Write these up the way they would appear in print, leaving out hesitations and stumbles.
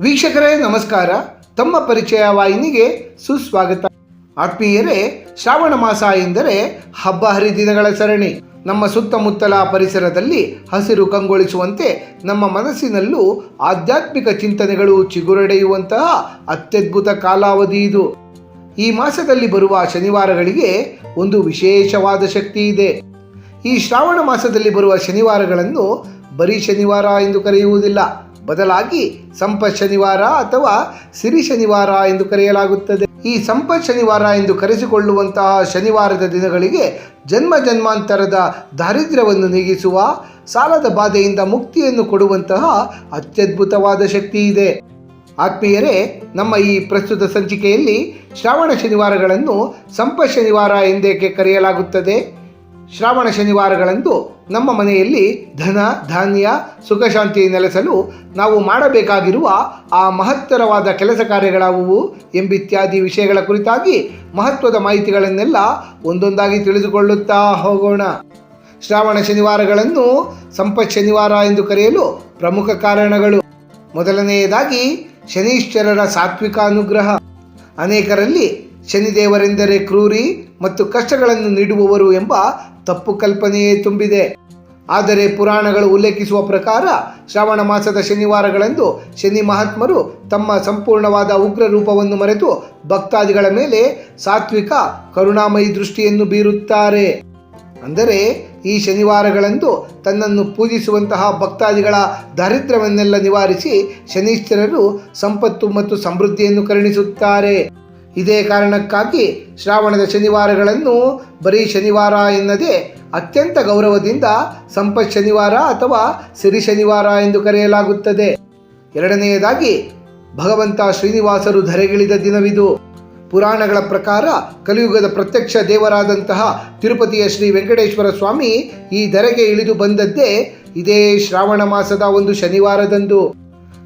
ವೀಕ್ಷಕರೇ ನಮಸ್ಕಾರ. ತಮ್ಮ ಪರಿಚಯ ವಾಹಿನಿಗೆ ಸುಸ್ವಾಗತ. ಆತ್ಮೀಯರೇ, ಶ್ರಾವಣ ಮಾಸ ಎಂದರೆ ಹಬ್ಬ ಹರಿದಿನಗಳ ಸರಣಿ. ನಮ್ಮ ಸುತ್ತಮುತ್ತಲ ಪರಿಸರದಲ್ಲಿ ಹಸಿರು ಕಂಗೊಳಿಸುವಂತೆ ನಮ್ಮ ಮನಸ್ಸಿನಲ್ಲೂ ಆಧ್ಯಾತ್ಮಿಕ ಚಿಂತನೆಗಳು ಚಿಗುರಡೆಯುವಂತಹ ಅತ್ಯದ್ಭುತ ಕಾಲಾವಧಿ ಇದು. ಈ ಮಾಸದಲ್ಲಿ ಬರುವ ಶನಿವಾರಗಳಿಗೆ ಒಂದು ವಿಶೇಷವಾದ ಶಕ್ತಿ ಇದೆ. ಈ ಶ್ರಾವಣ ಮಾಸದಲ್ಲಿ ಬರುವ ಶನಿವಾರಗಳನ್ನು ಬರೀ ಶನಿವಾರ ಎಂದು ಕರೆಯುವುದಿಲ್ಲ, ಬದಲಾಗಿ ಸಂಪತ್ ಶನಿವಾರ ಅಥವಾ ಸಿರಿ ಶನಿವಾರ ಎಂದು ಕರೆಯಲಾಗುತ್ತದೆ. ಈ ಸಂಪತ್ ಶನಿವಾರ ಎಂದು ಕರೆಸಿಕೊಳ್ಳುವಂತಹ ಶನಿವಾರದ ದಿನಗಳಿಗೆ ಜನ್ಮ ಜನ್ಮಾಂತರದ ದಾರಿದ್ರ್ಯವನ್ನು ನೀಗಿಸುವ, ಸಾಲದ ಬಾಧೆಯಿಂದ ಮುಕ್ತಿಯನ್ನು ಕೊಡುವಂತಹ ಅತ್ಯದ್ಭುತವಾದ ಶಕ್ತಿ ಇದೆ. ಆತ್ಮೀಯರೇ, ನಮ್ಮ ಈ ಪ್ರಸ್ತುತ ಸಂಚಿಕೆಯಲ್ಲಿ ಶ್ರಾವಣ ಶನಿವಾರಗಳನ್ನು ಸಂಪತ್ ಶನಿವಾರ ಎಂದೇಕೆ ಕರೆಯಲಾಗುತ್ತದೆ? ಶ್ರಾವಣ ಶನಿವಾರಗಳಂದು ನಮ್ಮ ಮನೆಯಲ್ಲಿ ಧನ, ಧಾನ್ಯ, ಸುಖ ಶಾಂತಿ ನೆಲೆಸಲು ನಾವು ಮಾಡಬೇಕಾಗಿರುವ ಆ ಮಹತ್ತರವಾದ ಕೆಲಸ ಕಾರ್ಯಗಳಾವುವು ಎಂಬಿತ್ಯಾದಿ ವಿಷಯಗಳ ಕುರಿತಾಗಿ ಮಹತ್ವದ ಮಾಹಿತಿಗಳನ್ನೆಲ್ಲ ಒಂದೊಂದಾಗಿ ತಿಳಿದುಕೊಳ್ಳುತ್ತಾ ಹೋಗೋಣ. ಶ್ರಾವಣ ಶನಿವಾರಗಳನ್ನು ಸಂಪತ್ ಶನಿವಾರ ಎಂದು ಕರೆಯಲು ಪ್ರಮುಖ ಕಾರಣಗಳು. ಮೊದಲನೆಯದಾಗಿ ಶನೀಶ್ವರರ ಸಾತ್ವಿಕ ಅನುಗ್ರಹ. ಅನೇಕರಲ್ಲಿ ಶನಿದೇವರೆಂದರೆ ಕ್ರೂರಿ ಮತ್ತು ಕಷ್ಟಗಳನ್ನು ನೀಡುವವರು ಎಂಬ ತಪ್ಪು ಕಲ್ಪನೆಯೇ ತುಂಬಿದೆ. ಆದರೆ ಪುರಾಣಗಳು ಉಲ್ಲೇಖಿಸುವ ಪ್ರಕಾರ ಶ್ರಾವಣ ಮಾಸದ ಶನಿವಾರಗಳಂದು ಶನಿ ಮಹಾತ್ಮರು ತಮ್ಮ ಸಂಪೂರ್ಣವಾದ ಉಗ್ರ ರೂಪವನ್ನು ಮರೆತು ಭಕ್ತಾದಿಗಳ ಮೇಲೆ ಸಾತ್ವಿಕ ಕರುಣಾಮಯಿ ದೃಷ್ಟಿಯನ್ನು ಬೀರುತ್ತಾರೆ. ಅಂದರೆ ಈ ಶನಿವಾರಗಳಂದು ತನ್ನನ್ನು ಪೂಜಿಸುವಂತಹ ಭಕ್ತಾದಿಗಳ ದಾರಿದ್ರ್ಯವನ್ನೆಲ್ಲ ನಿವಾರಿಸಿ ಶನೀಶ್ವರರು ಸಂಪತ್ತು ಮತ್ತು ಸಮೃದ್ಧಿಯನ್ನು ಕರುಣಿಸುತ್ತಾರೆ. ಇದೇ ಕಾರಣಕ್ಕಾಗಿ ಶ್ರಾವಣದ ಶನಿವಾರಗಳನ್ನು ಬರೀ ಶನಿವಾರ ಎನ್ನದೇ ಅತ್ಯಂತ ಗೌರವದಿಂದ ಸಂಪತ್ ಶನಿವಾರ ಅಥವಾ ಸಿರಿ ಶನಿವಾರ ಎಂದು ಕರೆಯಲಾಗುತ್ತದೆ. ಎರಡನೆಯದಾಗಿ ಭಗವಂತ ಶ್ರೀನಿವಾಸರು ಧರೆಗಿಳಿದ ದಿನವಿದು. ಪುರಾಣಗಳ ಪ್ರಕಾರ ಕಲಿಯುಗದ ಪ್ರತ್ಯಕ್ಷ ದೇವರಾದಂತಹ ತಿರುಪತಿಯ ಶ್ರೀ ವೆಂಕಟೇಶ್ವರ ಸ್ವಾಮಿ ಈ ಧರೆಗೆ ಇಳಿದು ಬಂದದ್ದೇ ಇದೇ ಶ್ರಾವಣ ಮಾಸದ ಒಂದು ಶನಿವಾರದಂದು.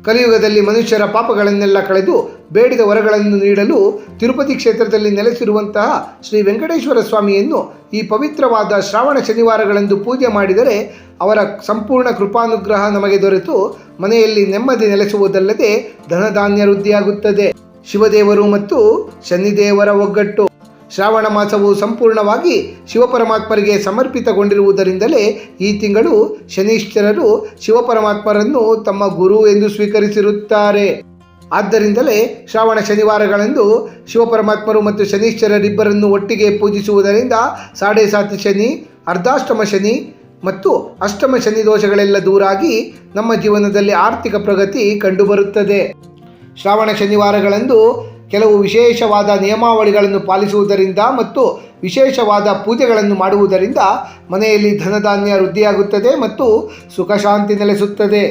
ಕಲಿಯುಗದಲ್ಲಿ ಮನುಷ್ಯರ ಪಾಪಗಳನ್ನೆಲ್ಲ ಕಳೆದು ಬೇಡಿದ ವರಗಳನ್ನು ನೀಡಲು ತಿರುಪತಿ ಕ್ಷೇತ್ರದಲ್ಲಿ ನೆಲೆಸಿರುವಂತಹ ಶ್ರೀ ವೆಂಕಟೇಶ್ವರ ಸ್ವಾಮಿಯನ್ನು ಈ ಪವಿತ್ರವಾದ ಶ್ರಾವಣ ಶನಿವಾರಗಳಂದು ಪೂಜೆ ಮಾಡಿದರೆ ಅವರ ಸಂಪೂರ್ಣ ಕೃಪಾನುಗ್ರಹ ನಮಗೆ ದೊರೆತು ಮನೆಯಲ್ಲಿ ನೆಮ್ಮದಿ ನೆಲೆಸುವುದಲ್ಲದೆ ಧನಧಾನ್ಯ ವೃದ್ಧಿಯಾಗುತ್ತದೆ. ಶಿವದೇವರು ಮತ್ತು ಶನಿದೇವರ ಒಗ್ಗಟ್ಟು. ಶ್ರಾವಣ ಮಾಸವು ಸಂಪೂರ್ಣವಾಗಿ ಶಿವಪರಮಾತ್ಮರಿಗೆ ಸಮರ್ಪಿತಗೊಂಡಿರುವುದರಿಂದಲೇ ಈ ತಿಂಗಳು ಶನೀಶ್ವರರು ಶಿವಪರಮಾತ್ಮರನ್ನು ತಮ್ಮ ಗುರು ಎಂದು ಸ್ವೀಕರಿಸಿರುತ್ತಾರೆ. ಆದ್ದರಿಂದಲೇ ಶ್ರಾವಣ ಶನಿವಾರಗಳಂದು ಶಿವಪರಮಾತ್ಮರು ಮತ್ತು ಶನೀಶ್ವರರಿಬ್ಬರನ್ನು ಒಟ್ಟಿಗೆ ಪೂಜಿಸುವುದರಿಂದ ಸಾಡೆ ಸಾತಿ ಶನಿ, ಅರ್ಧಾಷ್ಟಮ ಶನಿ ಮತ್ತು ಅಷ್ಟಮ ಶನಿ ದೋಷಗಳೆಲ್ಲ ದೂರಾಗಿ ನಮ್ಮ ಜೀವನದಲ್ಲಿ ಆರ್ಥಿಕ ಪ್ರಗತಿ ಕಂಡುಬರುತ್ತದೆ. ಶ್ರಾವಣ ಶನಿವಾರಗಳಂದು ಕೆಲವು ವಿಶೇಷವಾದ ನಿಯಮಾವಳಿಗಳನ್ನು ಪಾಲಿಸುವುದರಿಂದ ಮತ್ತು ವಿಶೇಷವಾದ ಪೂಜೆಗಳನ್ನು ಮಾಡುವುದರಿಂದ ಮನೆಯಲ್ಲಿ ಧನಧಾನ್ಯ ವೃದ್ಧಿಯಾಗುತ್ತದೆ ಮತ್ತು ಸುಖ ಶಾಂತಿ ನೆಲೆಸುತ್ತದೆ.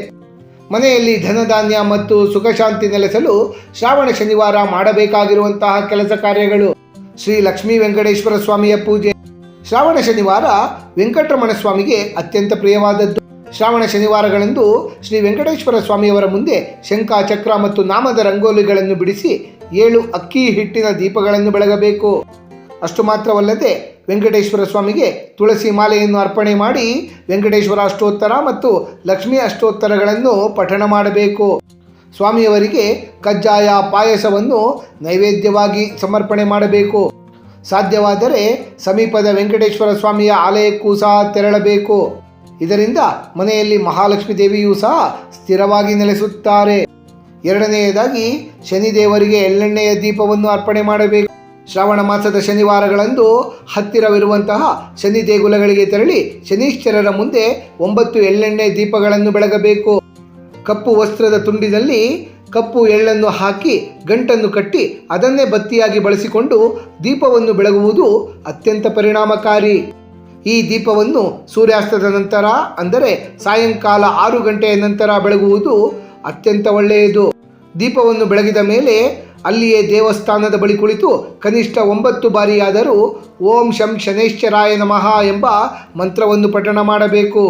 ಮನೆಯಲ್ಲಿ ಧನಧಾನ್ಯ ಮತ್ತು ಸುಖ ಶಾಂತಿ ನೆಲೆಸಲು ಶ್ರಾವಣ ಶನಿವಾರ ಮಾಡಬೇಕಾಗಿರುವಂತಹ ಕೆಲಸ ಕಾರ್ಯಗಳು. ಶ್ರೀ ಲಕ್ಷ್ಮೀ ವೆಂಕಟೇಶ್ವರ ಸ್ವಾಮಿಯ ಪೂಜೆ. ಶ್ರಾವಣ ಶನಿವಾರ ವೆಂಕಟರಮಣ ಸ್ವಾಮಿಗೆ ಅತ್ಯಂತ ಪ್ರಿಯವಾದದ್ದು. ಶ್ರಾವಣ ಶನಿವಾರಗಳಂದು ಶ್ರೀ ವೆಂಕಟೇಶ್ವರ ಸ್ವಾಮಿಯವರ ಮುಂದೆ ಶಂಖ, ಚಕ್ರ ಮತ್ತು ನಾಮದ ರಂಗೋಲಿಗಳನ್ನು ಬಿಡಿಸಿ 7 ಅಕ್ಕಿ ಹಿಟ್ಟಿನ ದೀಪಗಳನ್ನು ಬೆಳಗಬೇಕು. ಅಷ್ಟು ಮಾತ್ರವಲ್ಲದೆ ವೆಂಕಟೇಶ್ವರ ಸ್ವಾಮಿಗೆ ತುಳಸಿ ಮಾಲೆಯನ್ನು ಅರ್ಪಣೆ ಮಾಡಿ ವೆಂಕಟೇಶ್ವರ ಅಷ್ಟೋತ್ತರ ಮತ್ತು ಲಕ್ಷ್ಮೀ ಅಷ್ಟೋತ್ತರಗಳನ್ನು ಪಠಣ ಮಾಡಬೇಕು. ಸ್ವಾಮಿಯವರಿಗೆ ಕಜ್ಜಾಯ ಪಾಯಸವನ್ನು ನೈವೇದ್ಯವಾಗಿ ಸಮರ್ಪಣೆ ಮಾಡಬೇಕು. ಸಾಧ್ಯವಾದರೆ ಸಮೀಪದ ವೆಂಕಟೇಶ್ವರ ಸ್ವಾಮಿಯ ಆಲಯಕ್ಕೂ ಸಹ ತೆರಳಬೇಕು. ಇದರಿಂದ ಮನೆಯಲ್ಲಿ ಮಹಾಲಕ್ಷ್ಮೀ ದೇವಿಯೂ ಸಹ ಸ್ಥಿರವಾಗಿ ನೆಲೆಸುತ್ತಾರೆ. ಎರಡನೆಯದಾಗಿ ಶನಿದೇವರಿಗೆ ಎಳ್ಳೆಣ್ಣೆಯ ದೀಪವನ್ನು ಅರ್ಪಣೆ ಮಾಡಬೇಕು. ಶ್ರಾವಣ ಮಾಸದ ಶನಿವಾರಗಳಂದು ಹತ್ತಿರವಿರುವಂತಹ ಶನಿ ದೇಗುಲಗಳಿಗೆ ತೆರಳಿ ಶನೀಶ್ವರರ ಮುಂದೆ 9 ಎಳ್ಳೆಣ್ಣೆ ದೀಪಗಳನ್ನು ಬೆಳಗಬೇಕು. ಕಪ್ಪು ವಸ್ತ್ರದ ತುಂಡಿನಲ್ಲಿ ಕಪ್ಪು ಎಳ್ಳನ್ನು ಹಾಕಿ ಗಂಟನ್ನು ಕಟ್ಟಿ ಅದನ್ನೇ ಬತ್ತಿಯಾಗಿ ಬಳಸಿಕೊಂಡು ದೀಪವನ್ನು ಬೆಳಗುವುದು ಅತ್ಯಂತ ಪರಿಣಾಮಕಾರಿ. ಈ ದೀಪವನ್ನು ಸೂರ್ಯಾಸ್ತದ ನಂತರ ಅಂದರೆ ಸಾಯಂಕಾಲ 6 ಗಂಟೆಯ ನಂತರ ಬೆಳಗುವುದು ಅತ್ಯಂತ ಒಳ್ಳೆಯದು. ದೀಪವನ್ನು ಬೆಳಗಿದ ಮೇಲೆ ಅಲ್ಲಿಯೇ ದೇವಸ್ಥಾನದ ಬಳಿ ಕುಳಿತು ಕನಿಷ್ಠ 9 ಬಾರಿಯಾದರೂ ಓಂ ಶಂ ಶನೈಶ್ಚರಾಯ ನಮಃ ಎಂಬ ಮಂತ್ರವನ್ನು ಪಠಣ ಮಾಡಬೇಕು.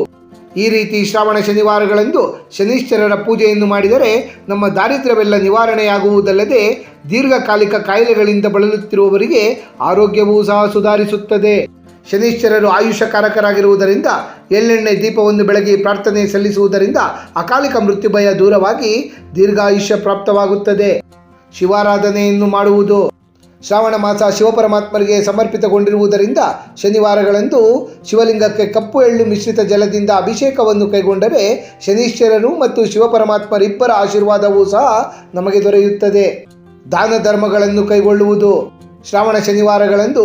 ಈ ರೀತಿ ಶ್ರಾವಣ ಶನಿವಾರಗಳಂದು ಶನೀಶ್ವರರ ಪೂಜೆಯನ್ನು ಮಾಡಿದರೆ ನಮ್ಮ ದಾರಿದ್ರ್ಯವೆಲ್ಲ ನಿವಾರಣೆಯಾಗುವುದಲ್ಲದೆ ದೀರ್ಘಕಾಲಿಕ ಕಾಯಿಲೆಗಳಿಂದ ಬಳಲುತ್ತಿರುವವರಿಗೆ ಆರೋಗ್ಯವೂ ಸಹ ಸುಧಾರಿಸುತ್ತದೆ. ಶನೀಶ್ವರರು ಆಯುಷ್ಯಕಾರಕರಾಗಿರುವುದರಿಂದ ಎಳ್ಳೆಣ್ಣೆ ದೀಪವನ್ನು ಬೆಳಗಿ ಪ್ರಾರ್ಥನೆ ಸಲ್ಲಿಸುವುದರಿಂದ ಅಕಾಲಿಕ ಮೃತ್ಯು ಭಯ ದೂರವಾಗಿ ದೀರ್ಘಾಯುಷ್ಯ ಪ್ರಾಪ್ತವಾಗುತ್ತದೆ. ಶಿವಾರಾಧನೆಯನ್ನು ಮಾಡುವುದು. ಶ್ರಾವಣ ಮಾಸ ಶಿವಪರಮಾತ್ಮರಿಗೆ ಸಮರ್ಪಿತಗೊಂಡಿರುವುದರಿಂದ ಶನಿವಾರಗಳಂದು ಶಿವಲಿಂಗಕ್ಕೆ ಕಪ್ಪು ಎಳ್ಳು ಮಿಶ್ರಿತ ಜಲದಿಂದ ಅಭಿಷೇಕವನ್ನು ಕೈಗೊಂಡರೆ ಶನೀಶ್ವರರು ಮತ್ತು ಶಿವಪರಮಾತ್ಮರಿಬ್ಬರ ಆಶೀರ್ವಾದವೂ ಸಹ ನಮಗೆ ದೊರೆಯುತ್ತದೆ. ದಾನ ಧರ್ಮಗಳನ್ನು ಕೈಗೊಳ್ಳುವುದು. ಶ್ರಾವಣ ಶನಿವಾರಗಳಂದು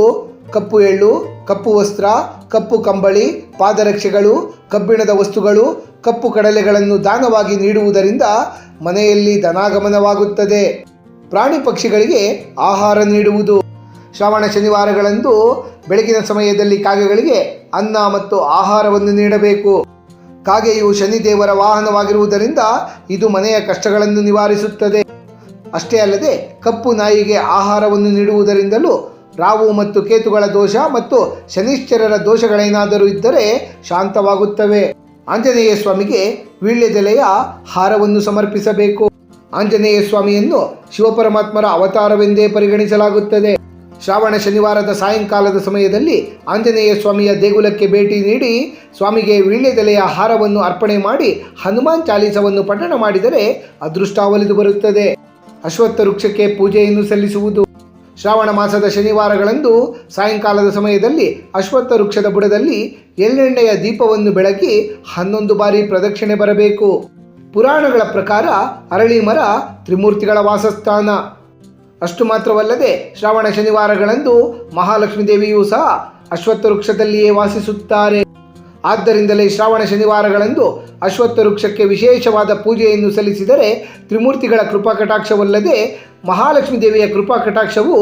ಕಪ್ಪು ಎಳ್ಳು, ಕಪ್ಪು ವಸ್ತ್ರ, ಕಪ್ಪು ಕಂಬಳಿ, ಪಾದರಕ್ಷೆಗಳು, ಕಬ್ಬಿಣದ ವಸ್ತುಗಳು, ಕಪ್ಪು ಕಡಲೆಗಳನ್ನು ದಾನವಾಗಿ ನೀಡುವುದರಿಂದ ಮನೆಯಲ್ಲಿ ಧನಾಗಮನವಾಗುತ್ತದೆ. ಪ್ರಾಣಿ ಪಕ್ಷಿಗಳಿಗೆ ಆಹಾರ ನೀಡುವುದು. ಶ್ರಾವಣ ಶನಿವಾರಗಳಂದು ಬೆಳಗಿನ ಸಮಯದಲ್ಲಿ ಕಾಗೆಗಳಿಗೆ ಅನ್ನ ಮತ್ತು ಆಹಾರವನ್ನು ನೀಡಬೇಕು. ಕಾಗೆಯು ಶನಿದೇವರ ವಾಹನವಾಗಿರುವುದರಿಂದ ಇದು ಮನೆಯ ಕಷ್ಟಗಳನ್ನು ನಿವಾರಿಸುತ್ತದೆ. ಅಷ್ಟೇ ಅಲ್ಲದೆ ಕಪ್ಪು ನಾಯಿಗೆ ಆಹಾರವನ್ನು ನೀಡುವುದರಿಂದಲೂ ರಾಹು ಮತ್ತು ಕೇತುಗಳ ದೋಷ ಮತ್ತು ಶನೀಶ್ವರರ ದೋಷಗಳೇನಾದರೂ ಇದ್ದರೆ ಶಾಂತವಾಗುತ್ತವೆ. ಆಂಜನೇಯ ಸ್ವಾಮಿಗೆ ವೀಳ್ಯದೆಲೆಯ ಹಾರವನ್ನು ಸಮರ್ಪಿಸಬೇಕು. ಆಂಜನೇಯ ಸ್ವಾಮಿಯನ್ನು ಶಿವಪರಮಾತ್ಮರ ಅವತಾರವೆಂದೇ ಪರಿಗಣಿಸಲಾಗುತ್ತದೆ. ಶ್ರಾವಣ ಶನಿವಾರದ ಸಾಯಂಕಾಲದ ಸಮಯದಲ್ಲಿ ಆಂಜನೇಯ ಸ್ವಾಮಿಯ ದೇಗುಲಕ್ಕೆ ಭೇಟಿ ನೀಡಿ ಸ್ವಾಮಿಗೆ ವೀಳ್ಯದೆಲೆಯ ಹಾರವನ್ನು ಅರ್ಪಣೆ ಮಾಡಿ ಹನುಮಾನ್ ಚಾಲೀಸವನ್ನು ಪಠಣ ಮಾಡಿದರೆ ಅದೃಷ್ಟ ಒಲಿದು ಬರುತ್ತದೆ. ಅಶ್ವತ್ಥ ವೃಕ್ಷಕ್ಕೆ ಪೂಜೆಯನ್ನು ಸಲ್ಲಿಸುವುದು. ಶ್ರಾವಣ ಮಾಸದ ಶನಿವಾರಗಳಂದು ಸಾಯಂಕಾಲದ ಸಮಯದಲ್ಲಿ ಅಶ್ವತ್ಥ ವೃಕ್ಷದ ಬುಡದಲ್ಲಿ ಎಳ್ಳೆಣ್ಣೆಯ ದೀಪವನ್ನು ಬೆಳಗಿ 11 ಬಾರಿ ಪ್ರದಕ್ಷಿಣೆ ಬರಬೇಕು. ಪುರಾಣಗಳ ಪ್ರಕಾರ ಅರಳಿ ಮರ ತ್ರಿಮೂರ್ತಿಗಳ ವಾಸಸ್ಥಾನ. ಅಷ್ಟು ಮಾತ್ರವಲ್ಲದೆ ಶ್ರಾವಣ ಶನಿವಾರಗಳಂದು ಮಹಾಲಕ್ಷ್ಮೀ ದೇವಿಯೂ ಸಹ ಅಶ್ವತ್ಥ ವೃಕ್ಷದಲ್ಲಿಯೇ ವಾಸಿಸುತ್ತಾರೆ. ಆದ್ದರಿಂದಲೇ ಶ್ರಾವಣ ಶನಿವಾರಗಳಂದು ಅಶ್ವತ್ಥ ವೃಕ್ಷಕ್ಕೆ ವಿಶೇಷವಾದ ಪೂಜೆಯನ್ನು ಸಲ್ಲಿಸಿದರೆ ತ್ರಿಮೂರ್ತಿಗಳ ಕೃಪಾ ಕಟಾಕ್ಷವಲ್ಲದೆ ಮಹಾಲಕ್ಷ್ಮೀ ದೇವಿಯ ಕೃಪಾ ಕಟಾಕ್ಷವು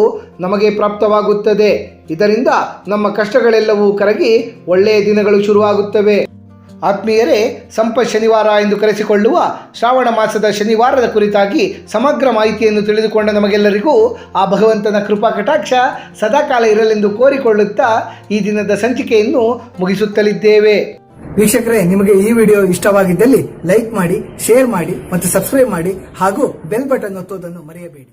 ನಮಗೆ ಪ್ರಾಪ್ತವಾಗುತ್ತದೆ. ಇದರಿಂದ ನಮ್ಮ ಕಷ್ಟಗಳೆಲ್ಲವೂ ಕರಗಿ ಒಳ್ಳೆಯ ದಿನಗಳು ಶುರುವಾಗುತ್ತವೆ. ಆತ್ಮೀಯರೇ, ಸಂಪತ್ ಶನಿವಾರ ಎಂದು ಕರೆಸಿಕೊಳ್ಳುವ ಶ್ರಾವಣ ಮಾಸದ ಶನಿವಾರದ ಕುರಿತಾಗಿ ಸಮಗ್ರ ಮಾಹಿತಿಯನ್ನು ತಿಳಿದುಕೊಂಡ ನಮಗೆಲ್ಲರಿಗೂ ಆ ಭಗವಂತನ ಕೃಪಾ ಕಟಾಕ್ಷ ಸದಾಕಾಲ ಇರಲೆಂದು ಕೋರಿಕೊಳ್ಳುತ್ತಾ ಈ ದಿನದ ಸಂಚಿಕೆಯನ್ನು ಮುಗಿಸುತ್ತಲಿದ್ದೇವೆ. ವೀಕ್ಷಕರೇ, ನಿಮಗೆ ಈ ವಿಡಿಯೋ ಇಷ್ಟವಾಗಿದ್ದಲ್ಲಿ ಲೈಕ್ ಮಾಡಿ, ಶೇರ್ ಮಾಡಿ ಮತ್ತು ಸಬ್ಸ್ಕ್ರೈಬ್ ಮಾಡಿ ಹಾಗೂ ಬೆಲ್ ಬಟನ್ ಒತ್ತುವುದನ್ನು ಮರೆಯಬೇಡಿ.